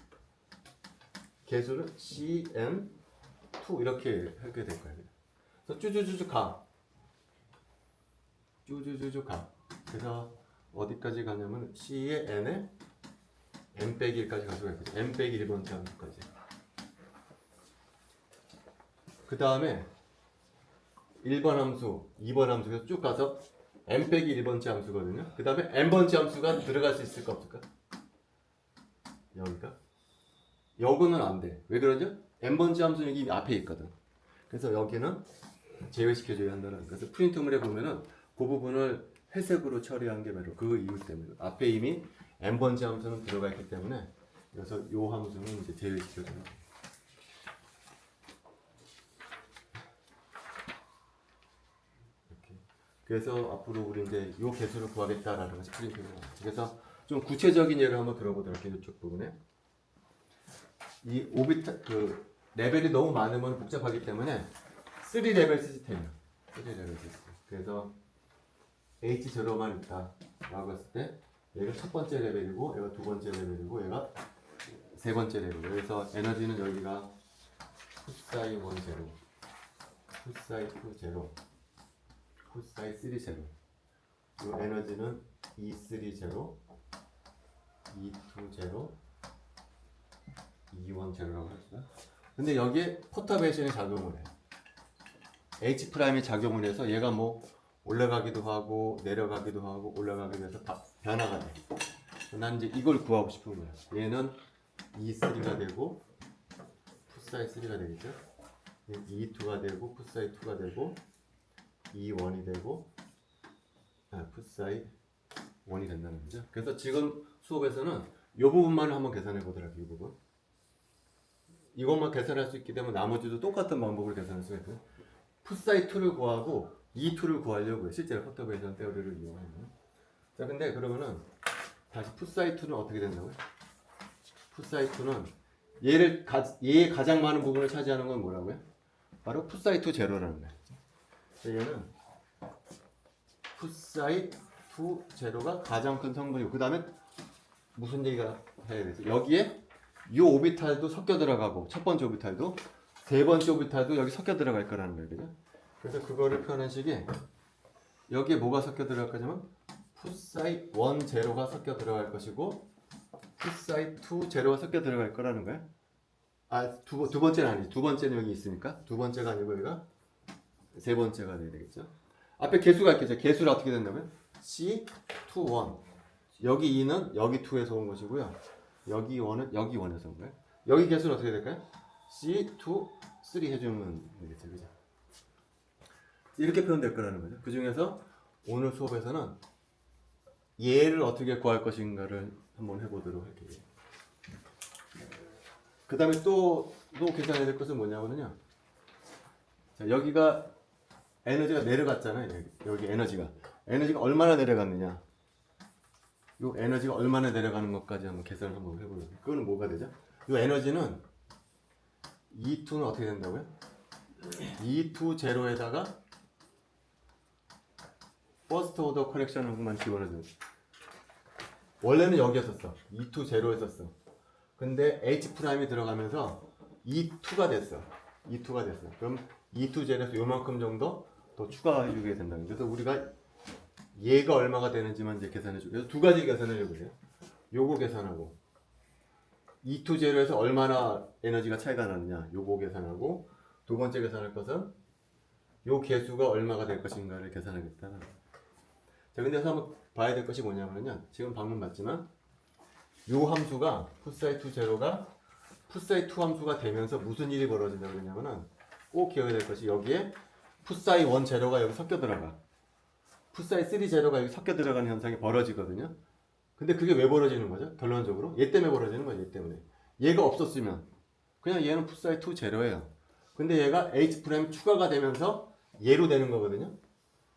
개수는 c n 2 이렇게 하게 될 거예요. 그래서 쭈쭈쭈쭈 가. 쭈쭈쭈쭈 가. 그래서 어디까지 가냐면 C의 N에 N 빼기 1까지 가져가 있겠죠. N 빼기 1번째 함수까지. 그 다음에 1번 함수, 2번 함수에서 쭉 가서 N 빼기 1번째 함수거든요. 그 다음에 N번째 함수가 들어갈 수 있을까 없을까? 여기가? 여기는 안 돼. 왜 그러죠? N번째 함수는 여기 앞에 있거든. 그래서 여기는 제외시켜줘야 한다는 거예요. 그래서 프린트물에 보면은 그 부분을 회색으로 처리한 게 바로 그 이유 때문에 앞에 이미 n번째 함수는 들어가 있기 때문에 그래서 이 함수는 이제 제외시켜줘요. 이렇게. 그래서 앞으로 우리 이제 이 개수를 구하겠다라는 것이 프린트물이 나와요. 그래서 좀 구체적인 예를 한번 들어보도록 할게요. 이쪽 부분에 이 오비타 그 레벨이 너무 많으면 복잡하기 때문에 3레벨 시스템이에요. 3레벨 시스템. 그래서 H0만 있다 라고 했을 때 얘가 첫 번째 레벨이고 얘가 두 번째 레벨이고 얘가 세 번째 레벨. 그래서 에너지는 여기가 풋사이 1 0, 풋사이 2 0, 풋사이 3 0. 이 에너지는 E3 0, E2 0, E1 0라고 합시다. 근데 여기에 퍼터베이션이 작용을 해. H 프라임이 작용을 해서 얘가 뭐 올라가기도 하고 내려가기도 하고 올라가기도 해서 다 변화가 돼. 난 이제 이걸 구하고 싶은 거야. 얘는 E3가 되고 풋사이 3가 되겠죠. E2가 되고 풋사이 2가 되고 E1이 되고 풋사이 1이 된다는 거죠. 그래서 지금 수업에서는 이 부분만 한번 계산해 보더라고요. 이 부분. 이것만 계산할 수 있기 때문에 나머지도 똑같은 방법으로 계산할 수가 있거든요. 풋사이 2를 구하고 E2를 구하려고요. 실제로 퍼터베이션 테오리를 이용하면. 자, 근데 그러면은 다시 풋사이 2는 어떻게 된다고요? 풋사이 2는 얘의 가장 많은 부분을 차지하는 건 뭐라고요? 바로 풋사이 2 제로라는 거예요. 얘는 풋사이 2 제로가 가장 큰 성분이고 그 다음에 무슨 얘기가 해야 되지? 여기에 이 오비탈도 섞여 들어가고 첫 번째 오비탈도 세 번째 오비탈도 여기 섞여 들어갈 거라는 거예요. 그죠? 그래서 그거를 표현한 식이 여기에 뭐가 섞여 들어갈 거냐면 풋사이 1 제로가 섞여 들어갈 것이고 풋사이 2 제로가 섞여 들어갈 거라는 거예요. 두 번째는 아니지. 두 번째는 여기 있으니까 두 번째가 아니고 여기가 세 번째가 돼야 되겠죠. 앞에 개수가 있겠죠. 개수를 어떻게 된다면 C2 1 여기 2는 여기 2에서 온 것이고요. 여기 1은 여기 1에서 온 거예요. 여기 개수는 어떻게 될까요? C2 3 해주면 되겠죠. 그죠? 이렇게 표현될 거라는 거죠. 그 중에서 오늘 수업에서는 얘를 어떻게 구할 것인가를 한번 해보도록 할게요. 그 다음에 또 계산해야 될 것은 뭐냐면요. 자, 여기가 에너지가 내려갔잖아요. 여기 에너지가 얼마나 내려갔느냐. 요 에너지가 얼마나 내려가는 것까지 한번 계산을 한번 해보려고. 그거는 뭐가 되죠? 요 에너지는 E2는 어떻게 된다고요? E2 제로에다가 퍼스트 오더 커렉션만 집어넣어줘요. 원래는 여기였었어. E2 제로였었어. 근데 H 프라임이 들어가면서 E2가 됐어. E2가 됐어. 그럼 E2 제로에서 요만큼 정도 더 추가해주게 된다. 그래서 우리가 얘가 얼마가 되는지만 이제 계산해주고. 그래서 두 가지 계산하려고 해요. 요거 계산하고 E2 제로에서 얼마나 에너지가 차이가 나느냐. 요거 계산하고 두 번째 계산할 것은 요 개수가 얼마가 될 것인가를 계산하겠다는. 자, 근데 한번 봐야 될 것이 뭐냐면요. 지금 방금 봤지만 요 함수가 풋사이2 제로가 풋사이2 함수가 되면서 무슨 일이 벌어진다고 그러냐면은 꼭 기억해야 될 것이 여기에 풋사이1 제로가 여기 섞여 들어가. 풋사이3 제로가 여기 섞여 들어가는 현상이 벌어지거든요. 근데 그게 왜 벌어지는 거죠? 결론적으로 얘 때문에 벌어지는 거예요. 얘 때문에. 얘가 없었으면 그냥 얘는 풋사이2 제로예요. 근데 얘가 H 프라임 추가가 되면서 얘로 되는 거거든요.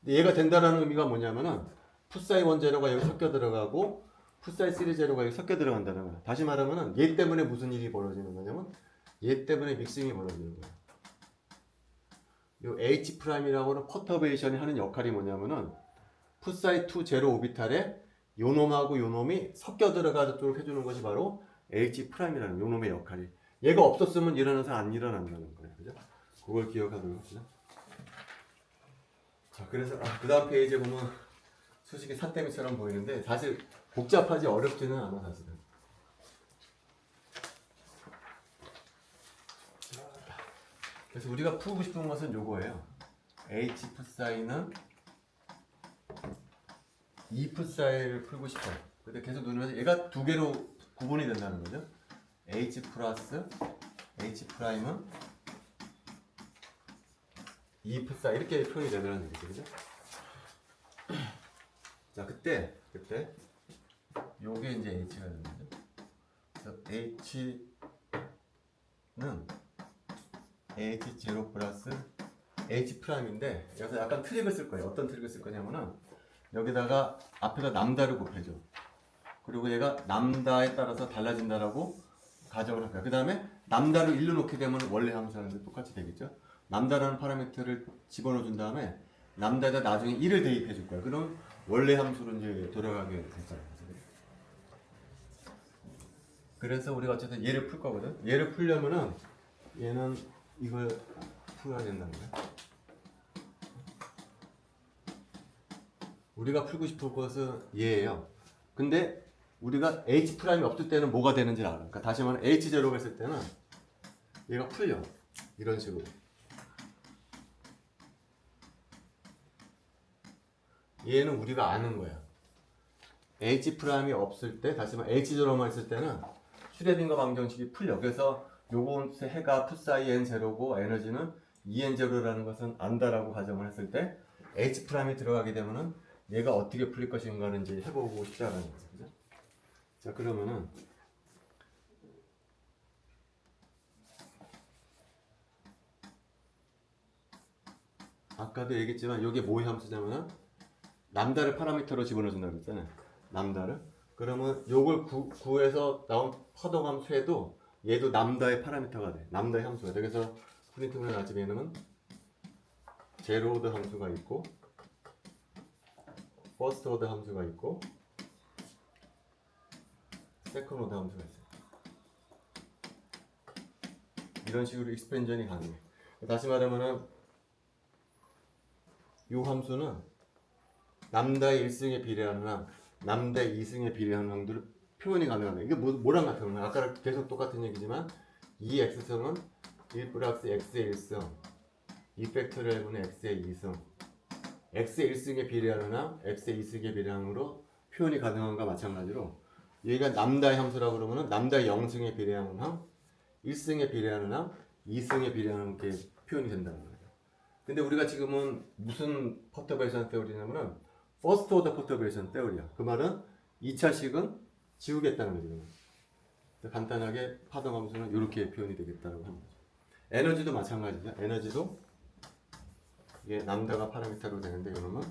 근데 얘가 된다는 의미가 뭐냐면은 풋사이1 제로가 여기 섞여 들어가고 풋사이3 제로가 여기 섞여 들어간다는 거예요. 다시 말하면은 얘 때문에 무슨 일이 벌어지는 거냐면 얘 때문에 믹싱이 벌어지는 거예요. 요 H 프라임이라고는 퍼터베이션이 하는 역할이 뭐냐면은 풋사이2 제로 오비탈에 요 놈하고 요 놈이 섞여 들어가도록 해주는 것이 바로 H 프라임이라는 요 놈의 역할이. 얘가 없었으면 일어나서 안 일어난다는 거예요. 그죠? 그걸 기억하도록 합시다. 자, 그래서 그 다음 페이지에 보면 수식이 산더미처럼 보이는데 사실 복잡하지 어렵지는 않아 사실은. 그래서 우리가 풀고 싶은 것은 요거예요. H 풋사이는 E 풋사이를 풀고 싶어요. 근데 계속 누르면서 얘가 두 개로 구분이 된다는 거죠. H 플러스 H 프라임은 E 풋사이 이렇게 표현이 되더라는 얘기죠. 그죠? 자, 그때 요게 이제 H가 되는 거죠. 그래서 H는 H0 플러스 H 프라임인데 여기서 약간 트릭을 쓸 거예요. 어떤 트릭을 쓸 거냐면은 여기다가 앞에다 남다를 곱해줘. 그리고 얘가 남다에 따라서 달라진다라고 가정을 할 거야. 그 다음에 남다를 1로 놓게 되면 원래 함수랑 똑같이 되겠죠. 남다라는 파라미터를 집어넣어 준 다음에 남다에다 나중에 1을 대입해 줄 거야. 그럼 원래 함수로 이제 돌아가게 됐잖아요. 그래서 우리가 어쨌든 얘를 풀 거거든. 얘를 풀려면은 얘는 이걸 풀어야 된다는 거야. 우리가 풀고 싶은 것은 얘예요. 근데 우리가 H 프라임이 없을 때는 뭐가 되는지 알아. 그러니까 다시 말하면 H0가 있을 때는 얘가 풀려. 이런 식으로. 얘는 우리가 아는 거야. H 프라임이 없을 때, 다시 말하면 H0만 있을 때는 슈레딩거 방정식이 풀려. 그래서 요거 해가 풋사이 n0고 에너지는 EN0라는 것은 안다라고 가정을 했을 때 H 프라임이 들어가게 되면은 얘가 어떻게 풀릴 것인가는 이제 해보고 싶다는 거죠. 그죠? 자, 그러면은 아까도 얘기했지만 이게 뭐의 함수냐면은 남다를 파라미터로 집어넣어준다고 했잖아요. 남다를. 그러면 요걸 구해서 나온 허동 함수에도 얘도 남다의 파라미터가 돼. 남다의 함수가 돼. 그래서 프린트문에 나중에는 제로 오더 함수가 있고 퍼스트 오더 함수가 있고 세컨 오더 함수가 있어요. 이런 식으로 익스펜전이 가능해. 다시 말하면은 이 함수는 남다의 1승에 비례하는 항, 남다의 2승에 비례하는 항들을 표현이 가능하다. 이게 뭐랑 같은 거야? 아까랑 계속 똑같은 얘기지만 이 x승은 1 플러스 x의 1승, 2팩토리얼분의 x의 2승, x의 1승에 비례하는 항, x의 2승에 비례하는 항으로 표현이 가능한과 마찬가지로 얘가 남다의 함수라고 그러면은 남다의 0승에 비례하는 항, 1승에 비례하는 항, 2승에 비례하는 게 표현이 된다는 거예요. 근데 우리가 지금은 무슨 퍼터베이션 테오리냐면은 퍼스트 오더 퍼터베이션 테오리야. 그 말은 2차식은 지우겠다는 거죠. 간단하게 파동 함수는 이렇게 표현이 되겠다라고 합니다. 에너지도 마찬가지죠. 에너지도 이게 남다가 파라미터로 되는데 이놈은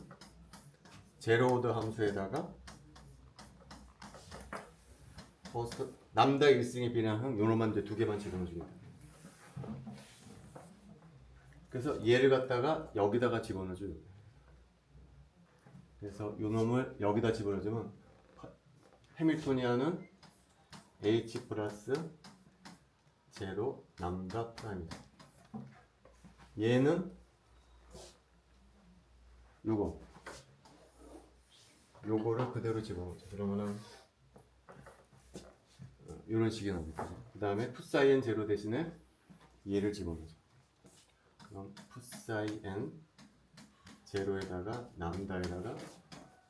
제로 오더 함수에다가 퍼스트 남다 1승에 비례하는 요놈만 이제 두 개만 집어넣어 주겠다. 그래서 얘를 갖다가 여기다가 집어넣어 줘요. 그래서 요놈을 여기다 집어넣어 주면 해밀토니아는 H 플러스 제로 남다 프라임이다. 얘는 요거를 그대로 집어넣죠. 그러면은 이런 식이 나옵니다. 그 다음에 풋사이 n 제로 대신에 얘를 집어넣죠. 그럼 풋사이 n 제로에다가 남다에다가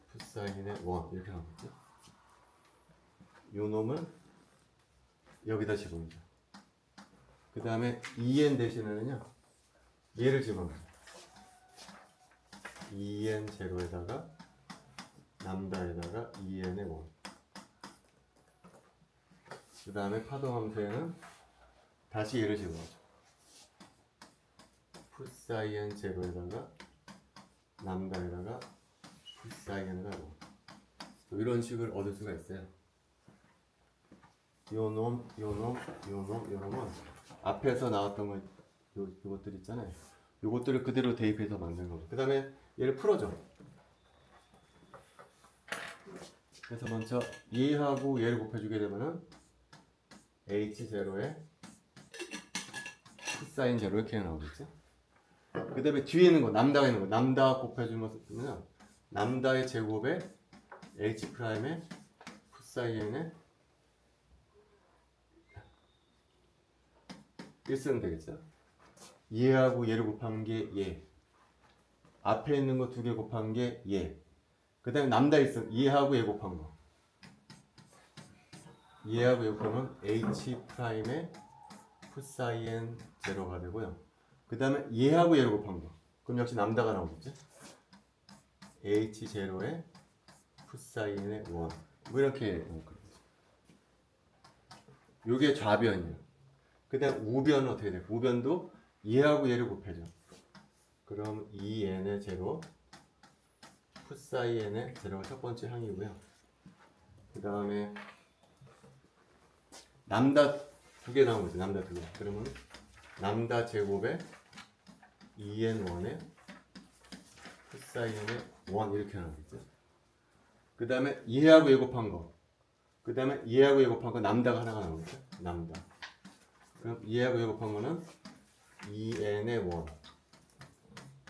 풋사이 n의 1 이렇게 나오겠죠. 요 놈을 여기다 집어넣죠. 그 다음에 2n 대신에는요 얘를 집어넣죠. 2n 제로에다가 남다에다가 2n의 1. 그 다음에 파동함수에는 다시 얘를 집어넣죠. 풋사이 n 제로에다가 남다에다가 풋사이 n가 1. 이런 식을 얻을 수가 있어요. 요놈은 앞에서 나왔던 거 요것들 있잖아요. 요것들을 그대로 대입해서 만든 거죠. 그 다음에 얘를 풀어줘. 그래서 먼저 얘하고 얘를 곱해주게 되면은 H0에 P사인 제로 이렇게 나오겠죠. 그 다음에 뒤에 있는 거 남다가 있는 거 남다 곱해주는 거 쓰면 남다의 제곱에 H 프라임에 P사인에 1 쓰면 되겠죠. 얘하고 얘를 곱한 게 얘. 앞에 있는 거 두 개 곱한 게 얘. 그 다음에 남다 있음 얘하고 얘 곱한 거. 얘하고 얘 곱하면 H 프라임의 풋사이엔 제로가 되고요. 그 다음에 얘하고 얘를 곱한 거. 그럼 역시 남다가 나오겠죠. H 제로에 풋사이엔의 1. 뭐 이렇게 나오거든요. 요게 좌변이에요. 그 다음 우변은 어떻게 돼요? 우변도 얘하고 얘를 곱해줘. 그럼 2n의 제로 풋사이엔의 제로가 첫 번째 항이고요. 그 다음에 남다 두 개 나온 거죠. 남다 두 개. 그러면 남다 제곱에 2n1에 풋사이엔의 1 이렇게 나오겠죠. 그 다음에 얘하고 얘 곱한 거. 그 다음에 얘하고 얘 곱한 거 남다가 하나가 나오겠죠. 남다. 그럼 얘하고 얘 곱한 거는 2n의 1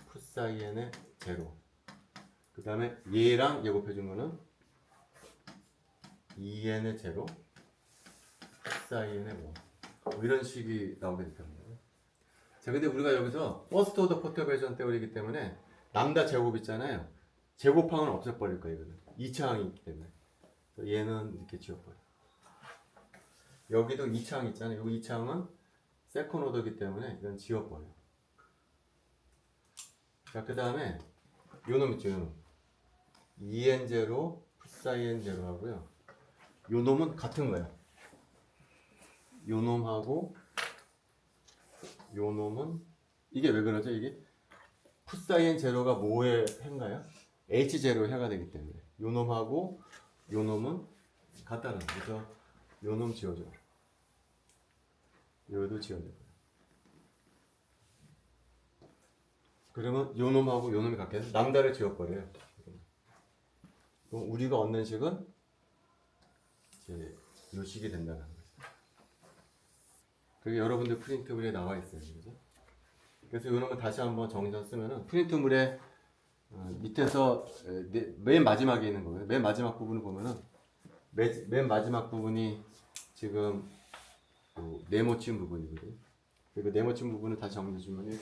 풋사이엔의 제로. 그 다음에 얘랑 얘 곱해준 거는 2n의 제로 풋사이엔의 1. 뭐 이런 식이 나오게 될 겁니다. 자, 근데 우리가 여기서 퍼스트 오더 퍼터베이션 테오리이기 때문에 남다 제곱 있잖아요. 제곱항은 없애버릴 거예요. 이거는 2차항이 있기 때문에. 그래서 얘는 이렇게 지워버려. 여기도 2차항 있잖아요. 이 2차항은 세컨 오더이기 때문에 이건 지워버려. 자, 그 다음에 요놈 있죠. 요놈. 2n0 풋사이 n0 하고요. 요놈은 같은 거예요. 요놈하고 요놈은 이게 왜 그러죠? 이게 풋사이 n0가 뭐의 해인가요? h0의 해가 되기 때문에 요놈하고 요놈은 같다는 거예요. 그래서 요놈 지워줘요. 요도 지워줘요. 그러면 요놈하고 요놈이 같게 해서 남다를 지워버려요. 그럼 우리가 얻는 식은 이제 요 식이 된다는 거죠. 그게 여러분들 프린트물에 나와 있어요. 그죠? 그래서 요놈을 다시 한번 정의서 쓰면은 프린트물에 밑에서 맨 마지막에 있는 거예요. 맨 마지막 부분을 보면은 맨 마지막 부분이 지금 네모 친 부분이거든요. 그리고 네모 친 부분을 다시 정리해 주면 돼요.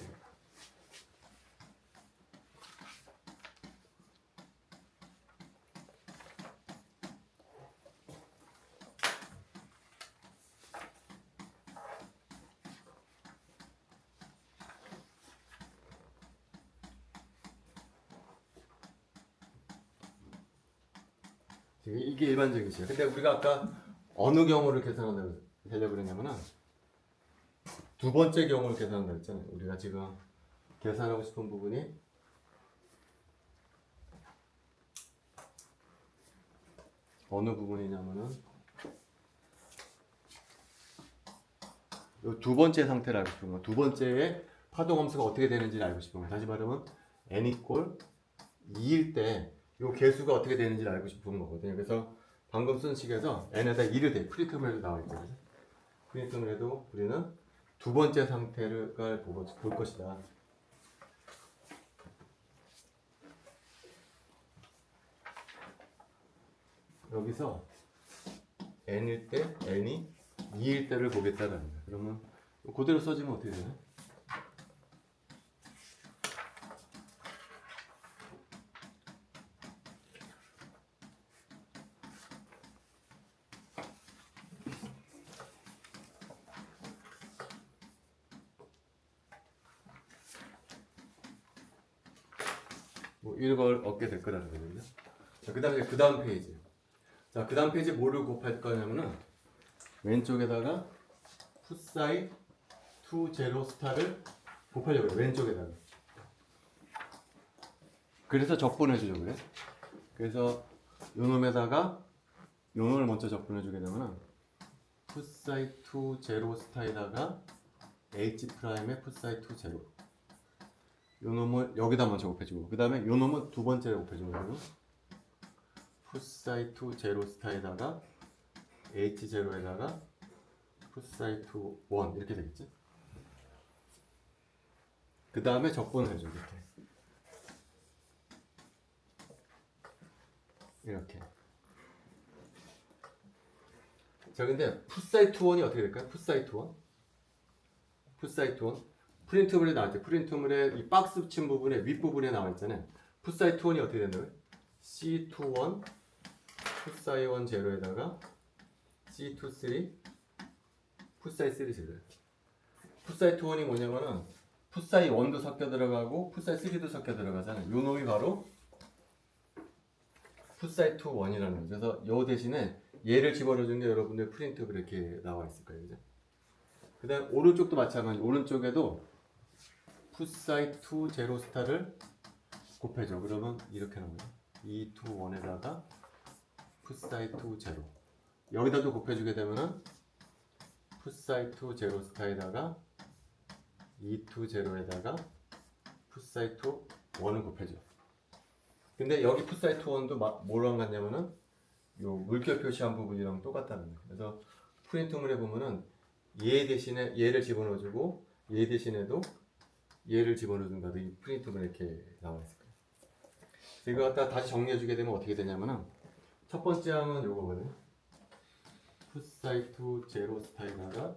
이게 일반적인 식이에요. 근데 우리가 아까 어느 경우를 계산하려고 그랬냐면은 두 번째 경우를 계산한다고 했잖아요. 우리가 지금 계산하고 싶은 부분이 어느 부분이냐면은 이 두 번째 상태를 알고 싶은 거. 두 번째의 파동 함수가 어떻게 되는지를 알고 싶은 거. 다시 말하면 n 이꼴 2일 때 이 개수가 어떻게 되는지를 알고 싶은 거거든요. 그래서 방금 쓴 식에서 n에다 2를 대 프리텀을 해도 나와 있죠. 프리텀을 해도 우리는 두 번째 상태를 볼 것이다. 여기서 n일 때 n이 2일 때를 보겠다라는 거예요. 그러면 그대로 써지면 어떻게 되나요? 뭐 이걸 얻게 될 거라는 거거든요. 자, 그 다음 페이지. 자, 그 다음 페이지 뭐를 곱할 거냐면은 왼쪽에다가 풋사이 투 제로 스타를 곱하려고 해요. 왼쪽에다가. 그래서 적분해주려고 그래. 그래서 요 놈에다가 요 놈을 먼저 적분해주게 되면은 풋사이 투 제로 스타에다가 h 프라임의 풋사이 투 제로. 요 놈을 여기다 먼저 곱해주고 그 다음에 요 놈은 두 번째에 곱해주는 거예요. 풋사이 투 제로 스타에다가 h 제로에다가 풋사이 투 원 이렇게 되겠지. 그 다음에 적분을 해줘 이렇게. 자, 근데 풋사이 투 원이 어떻게 될까요? 풋사이 투 원 프린트물에 나왔죠. 프린트물에 이 박스 붙인 부분에 윗부분에 나와 있잖아요. 풋사이 투 원이 어떻게 된다고요? C21 풋사이 1 제로에다가 C23 풋사이 3 제로. 풋사이 투 원이 뭐냐면은 풋사이 1도 섞여 들어가고 풋사이 3도 섞여 들어가잖아요. 요 놈이 바로 풋사이 투 원이라는 거죠. 그래서 요 대신에 얘를 집어넣어준 게 여러분들 프린트물에 이렇게 나와 있을 거예요. 그죠? 그 다음 오른쪽도 마찬가지. 오른쪽에도 풋사이 투 제로 스타를 곱해줘. 그러면 이렇게 나와요. 2 투 1에다가 풋사이 투 제로. 여기다도 곱해주게 되면은 풋사이 투 제로 스타에다가 2 투 제로에다가 풋사이 투 1을 곱해줘. 근데 여기 풋사이 투 1도 뭐랑 같냐면은 요 물결 표시한 부분이랑 똑같다는 거예요. 그래서 프린트물에 보면은 얘 대신에 얘를 집어넣어주고 얘 대신에도 얘를 집어넣어준 거도 이 프린트물에 이렇게 나와 있을 거예요. 이거 갖다 다시 정리해주게 되면 어떻게 되냐면은 첫 번째 항은 요거거든요. 풋사이 투 제로 스타일에다가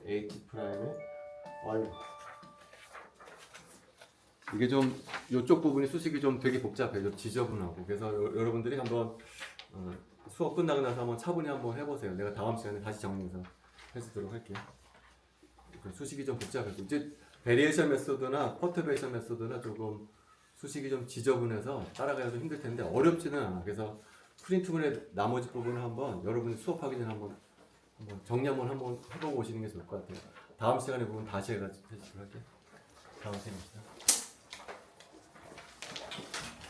H 프라임에 이게 좀 요쪽 부분이 수식이 좀 되게 복잡해요. 좀 지저분하고. 그래서 여러분들이 한번 수업 끝나고 나서 한번 차분히 한번 해보세요. 내가 다음 시간에 다시 정리해서 해주도록 할게요. 수식이 좀 복잡해서 이제 베리에이션 메소드나 퍼터베이션 메소드나 조금 수식이 좀 지저분해서 따라가기가 좀 힘들 텐데 어렵지는 않아. 그래서 프린트물의 나머지 부분을 한번 여러분이 수업하기 전에 한번 정리 한번 해보고 오시는 게 좋을 것 같아요. 다음 시간에 보면 다시 해가지고 할게요. 다음 시간에 봅시다.